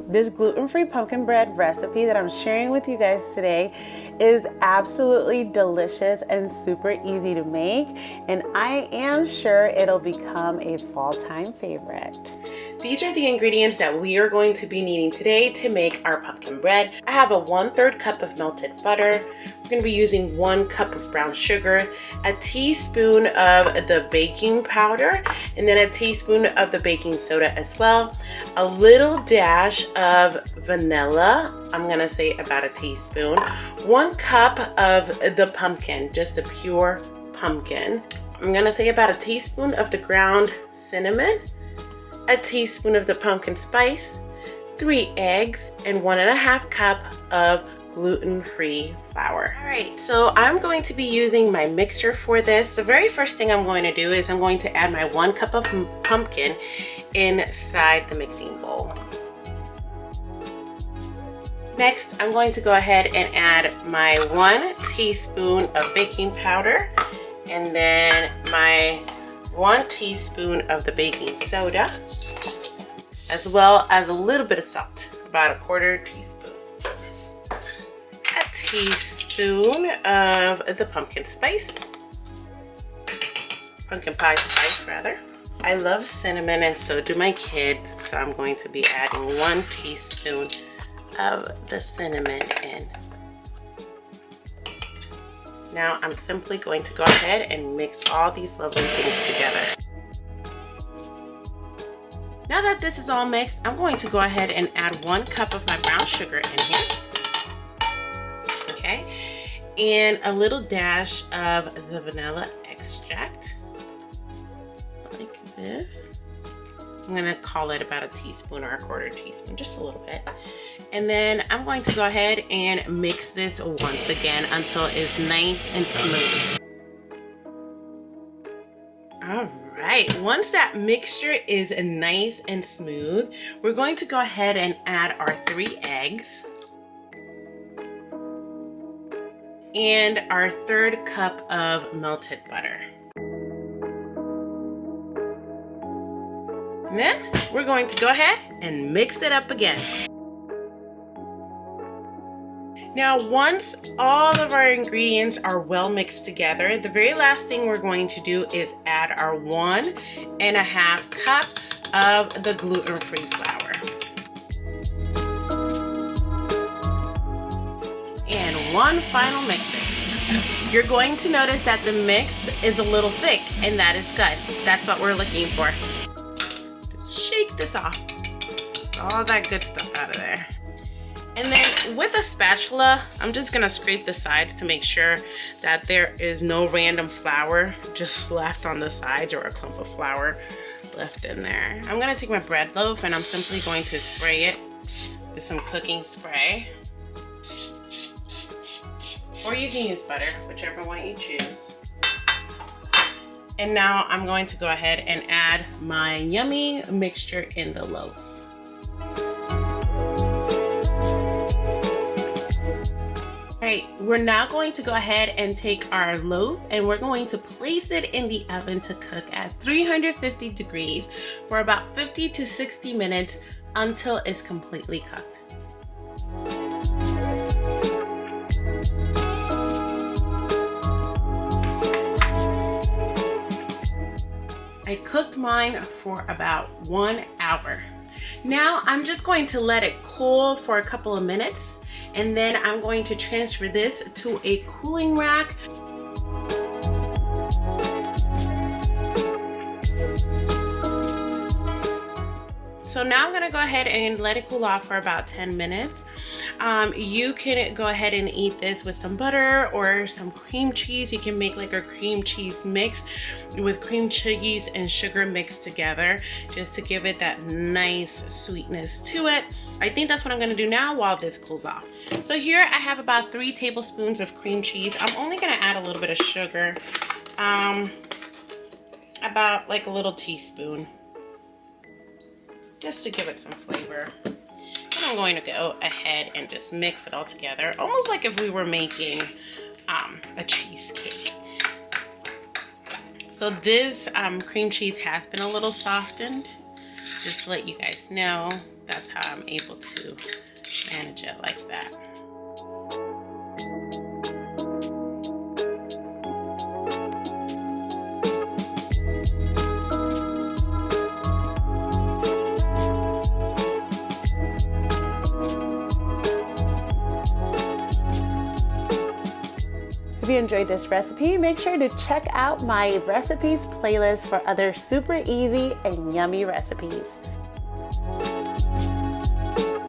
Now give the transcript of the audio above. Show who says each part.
Speaker 1: This gluten-free pumpkin bread recipe that I'm sharing with you guys today is absolutely delicious and super easy to make, and I am sure it'll become a fall-time favorite. These are the ingredients that we are going to be needing today to make our pumpkin bread. I have a 1/3 cup of melted butter. We're going to be using 1 cup of brown sugar, a teaspoon of the baking powder, and then a teaspoon of the baking soda as well, a little dash of vanilla, I'm going to say about a teaspoon, 1 cup of the pumpkin, just the pure pumpkin. I'm going to say about a teaspoon of the ground cinnamon, a teaspoon of the pumpkin spice, 3 eggs, and 1½ cup of gluten-free flour. All right, so I'm going to be using my mixer for this. The very first thing I'm going to do is I'm going to add my 1 cup of pumpkin inside the mixing bowl. Next, I'm going to go ahead and add my 1 teaspoon of baking powder, and then my 1 teaspoon of the baking soda, as well as a little bit of salt, about a 1/4 teaspoon. A teaspoon of the pumpkin spice, pumpkin pie spice rather. I love cinnamon and so do my kids, so I'm going to be adding 1 teaspoon of the cinnamon in. Now I'm simply going to go ahead and mix all these lovely things together. Now that this is all mixed, I'm going to go ahead and add 1 cup of my brown sugar in here. Okay, and a little dash of the vanilla extract, like this. I'm gonna call it about a teaspoon or a 1/4 teaspoon, just a little bit. And then I'm going to go ahead and mix this once again until it's nice and smooth. All right, once that mixture is nice and smooth, we're going to go ahead and add our 3 eggs and our 1/3 cup of melted butter. And then we're going to go ahead and mix it up again. Now, once all of our ingredients are well mixed together, the very last thing we're going to do is add our 1½ cup of the gluten-free flour. And 1 final mixing. You're going to notice that the mix is a little thick, and that is good. That's what we're looking for. Just shake this off. All that good stuff out of there. And then with a spatula, I'm just gonna scrape the sides to make sure that there is no random flour just left on the sides or a clump of flour left in there. I'm gonna take my bread loaf and I'm simply going to spray it with some cooking spray. Or you can use butter, whichever one you choose. And now I'm going to go ahead and add my yummy mixture in the loaf. All right, we're now going to go ahead and take our loaf and we're going to place it in the oven to cook at 350 degrees for about 50 to 60 minutes until it's completely cooked. I cooked mine for about 1 hour. Now I'm just going to let it cool for a couple of minutes, and then I'm going to transfer this to a cooling rack. So now I'm gonna go ahead and let it cool off for about 10 minutes. You can go ahead and eat this with some butter or some cream cheese. You can make like a cream cheese mix with cream cheese and sugar mixed together just to give it that nice sweetness to it. I think that's what I'm gonna do now while this cools off. So here I have about 3 tablespoons of cream cheese. I'm only gonna add a little bit of sugar, about like a little teaspoon, just to give it some flavor. And I'm going to go ahead and just mix it all together, almost like if we were making a cheesecake. So this cream cheese has been a little softened, just to let you guys know that's how I'm able to manage it like that. If you enjoyed this recipe, make sure to check out my recipes playlist for other super easy and yummy recipes.